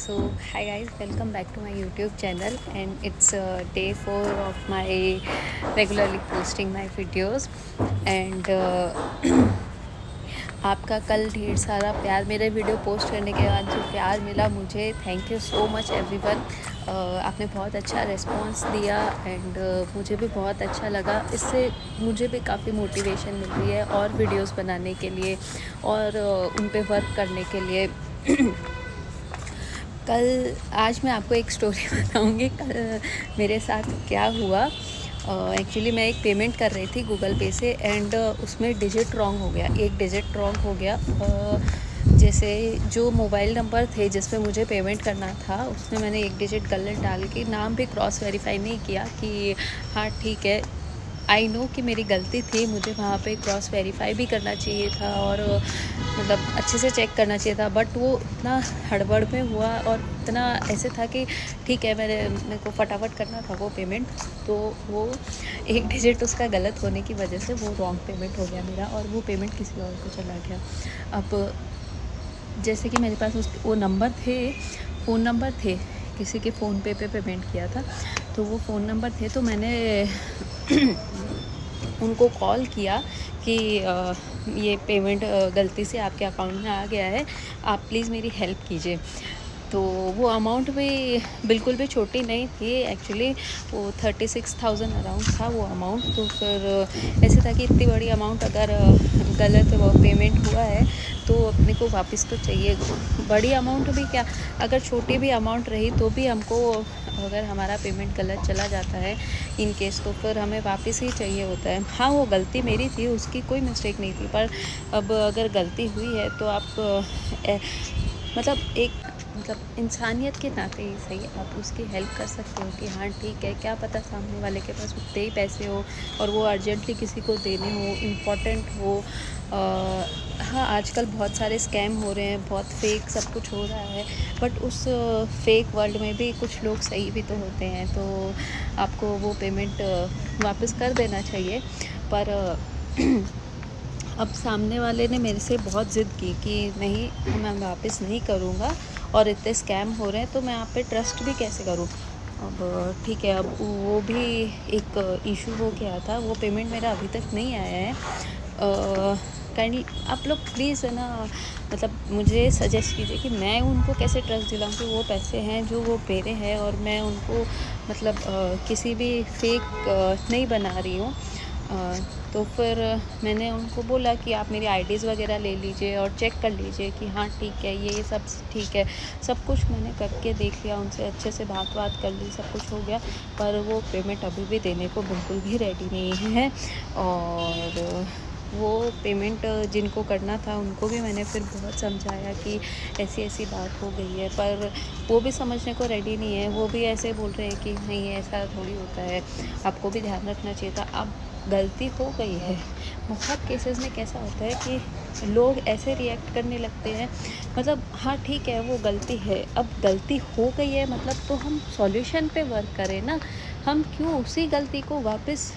So hi guys, welcome back to my YouTube channel, and it's day 4 of my regularly posting my videos. And आपका कल ढेर सारा प्यार, मेरे video post करने के बाद जो प्यार मिला मुझे, thank you so much everyone. आपने बहुत अच्छा रिस्पांस दिया एंड मुझे भी बहुत अच्छा लगा। इससे मुझे भी काफ़ी मोटिवेशन मिल रही है और वीडियोस बनाने के लिए और उन पे वर्क करने के लिए। आज मैं आपको एक स्टोरी बताऊंगी कल मेरे साथ क्या हुआ। एक्चुअली मैं एक पेमेंट कर रही थी गूगल पे से एंड उसमें डिजिट रॉन्ग हो गया, एक डिजिट रॉन्ग हो गया। जैसे जो मोबाइल नंबर थे जिस पे मुझे पेमेंट करना था उसमें मैंने एक डिजिट गलत डाल के नाम भी क्रॉस वेरीफाई नहीं किया कि हाँ ठीक है। आई नो कि मेरी गलती थी, मुझे वहाँ पे क्रॉस वेरीफाई भी करना चाहिए था और मतलब अच्छे से चेक करना चाहिए था, बट वो इतना हड़बड़ में हुआ और इतना ऐसे था कि ठीक है मेरे को फटाफट करना था वो पेमेंट, तो वो एक डिजिट उसका गलत होने की वजह से वो रॉन्ग पेमेंट हो गया मेरा और वो पेमेंट किसी और को चला गया। अब जैसे कि मेरे पास वो नंबर थे, फ़ोन नंबर थे, किसी के फ़ोन पे पेमेंट किया था, तो वो फ़ोन नंबर थे, तो मैंने उनको कॉल किया कि ये पेमेंट गलती से आपके अकाउंट में आ गया है, आप प्लीज़ मेरी हेल्प कीजिए। तो वो अमाउंट भी बिल्कुल भी छोटी नहीं थी, एक्चुअली वो 36,000 अराउंड था वो अमाउंट। तो फिर ऐसे था कि इतनी बड़ी अमाउंट अगर गलत वो पेमेंट हुआ है तो अपने को वापस तो चाहिए। बड़ी अमाउंट भी क्या, अगर छोटी भी अमाउंट रही तो भी हमको, अगर हमारा पेमेंट गलत चला जाता है इन केस, तो फिर हमें वापस ही चाहिए होता है। हाँ वो गलती मेरी थी, उसकी कोई मिस्टेक नहीं थी, पर अब अगर गलती हुई है तो आप मतलब इंसानियत के नाते ही सही आप उसकी हेल्प कर सकते हो कि हाँ ठीक है, क्या पता सामने वाले के पास उतने ही पैसे हो और वो अर्जेंटली किसी को देने हो, इम्पोर्टेंट हो। हाँ आजकल बहुत सारे स्कैम हो रहे हैं, बहुत फेक सब कुछ हो रहा है, बट उस फेक वर्ल्ड में भी कुछ लोग सही भी तो होते हैं, तो आपको वो पेमेंट वापस कर देना चाहिए। पर अब सामने वाले ने मेरे से बहुत ज़िद की कि नहीं मैं वापस नहीं करूँगा और इतने स्कैम हो रहे हैं तो मैं आप पे ट्रस्ट भी कैसे करूँ। अब ठीक है, अब वो भी एक इशू हो गया था, वो पेमेंट मेरा अभी तक नहीं आया है। काइंडली आप लोग प्लीज़ है ना, मतलब मुझे सजेस्ट कीजिए कि मैं उनको कैसे ट्रस्ट दिलाऊँ कि वो पैसे हैं जो वो मेरे हैं और मैं उनको मतलब किसी भी फेक नहीं बना रही हूँ। तो फिर मैंने उनको बोला कि आप मेरी आईडीज़ वगैरह ले लीजिए और चेक कर लीजिए कि हाँ ठीक है, ये सब ठीक है। सब कुछ मैंने करके देख लिया, उनसे अच्छे से बात कर ली, सब कुछ हो गया, पर वो पेमेंट अभी भी देने को बिल्कुल भी रेडी नहीं है। और वो पेमेंट जिनको करना था उनको भी मैंने फिर बहुत समझाया कि ऐसी ऐसी बात हो गई है, पर वो भी समझने को रेडी नहीं है। वो भी ऐसे बोल रहे हैं कि नहीं ऐसा थोड़ी होता है, आपको भी ध्यान रखना चाहिए था, अब गलती हो गई है। बहुत केसेस में कैसा होता है कि लोग ऐसे रिएक्ट करने लगते हैं, मतलब हाँ ठीक है वो गलती है, अब गलती हो गई है मतलब तो हम सॉल्यूशन पे वर्क करें ना। हम क्यों उसी गलती को वापस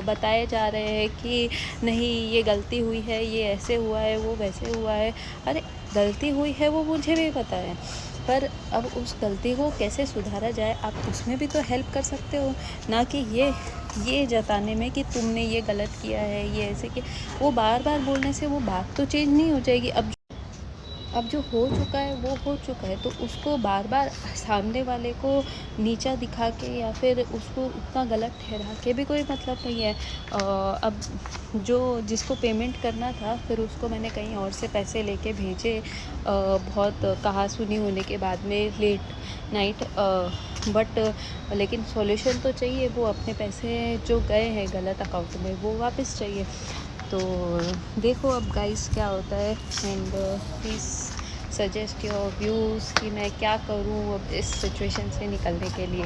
बताए जा रहे हैं कि नहीं ये गलती हुई है, ये ऐसे हुआ है, वो वैसे हुआ है। अरे गलती हुई है वो मुझे भी पता है, पर अब उस गलती को कैसे सुधारा जाए आप उसमें भी तो हेल्प कर सकते हो, ना कि ये जताने में कि तुमने ये गलत किया है, ये ऐसे कि वो बार बार बोलने से वो बात तो चेंज नहीं हो जाएगी। अब जो हो चुका है वो हो चुका है, तो उसको बार बार सामने वाले को नीचा दिखा के या फिर उसको उतना गलत ठहरा के भी कोई मतलब नहीं है। अब जो जिसको पेमेंट करना था फिर उसको मैंने कहीं और से पैसे लेके भेजे, बहुत कहा सुनी होने के बाद में लेट नाइट, बट लेकिन सॉल्यूशन तो चाहिए, वो अपने पैसे जो गए हैं गलत अकाउंट में वो वापस चाहिए। तो देखो अब गाइस क्या होता है, and please suggest your views कि मैं क्या करूँ अब इस सिचुएशन से निकलने के लिए।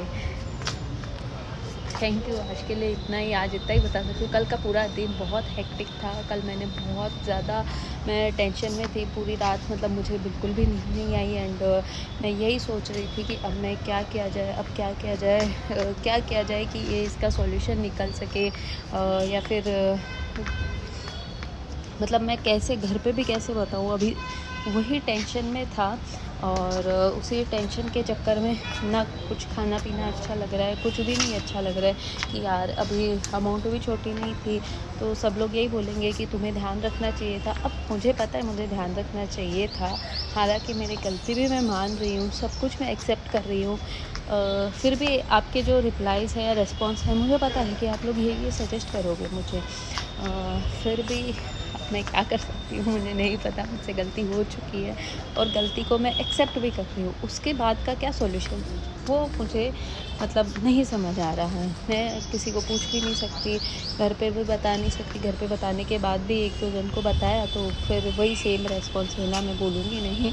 थैंक यू, आज के लिए इतना ही, आज इतना ही बता सकती हूँ। कल का पूरा दिन बहुत हेक्टिक था, कल मैंने बहुत ज़्यादा, मैं टेंशन में थी पूरी रात, मतलब मुझे बिल्कुल भी नींद नहीं आई एंड मैं यही सोच रही थी कि अब मैं क्या किया जाए, अब क्या किया जाए, क्या किया जाए कि ये इसका सॉल्यूशन निकल सके, या फिर मतलब मैं कैसे घर पे भी कैसे बताऊँ, अभी वही टेंशन में था। और उसी टेंशन के चक्कर में ना कुछ खाना पीना अच्छा लग रहा है, कुछ भी नहीं अच्छा लग रहा है कि यार अभी अमाउंट भी छोटी नहीं थी, तो सब लोग यही बोलेंगे कि तुम्हें ध्यान रखना चाहिए था। अब मुझे पता है मुझे ध्यान रखना चाहिए था, हालांकि मेरी गलती भी मैं मान रही हूँ, सब कुछ मैं एक्सेप्ट कर रही हूँ। फिर भी आपके जो रिप्लाइज़ हैं या रिस्पॉन्स है, मुझे पता है कि आप लोग ये सजेस्ट करोगे मुझे, फिर भी अब मैं क्या कर सकती हूँ, मुझे नहीं पता, मुझसे गलती हो चुकी है और गलती को मैं एक्सेप्ट भी कर रही हूँ। उसके बाद का क्या सॉल्यूशन वो मुझे मतलब नहीं समझ आ रहा है। मैं किसी को पूछ भी नहीं सकती, घर पे भी बता नहीं सकती, घर पे बताने के बाद भी एक दो जन को बताया तो फिर वही सेम रेस्पॉन्स मिला, मैं बोलूँगी नहीं।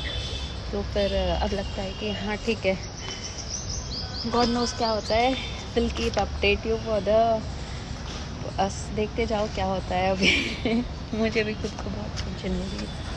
तो फिर अब लगता है कि हाँ ठीक है, गॉड नोज़ क्या होता है, will keep update you for the, बस देखते जाओ क्या होता है अभी। मुझे भी खुद को बहुत टेंशन हो रही है।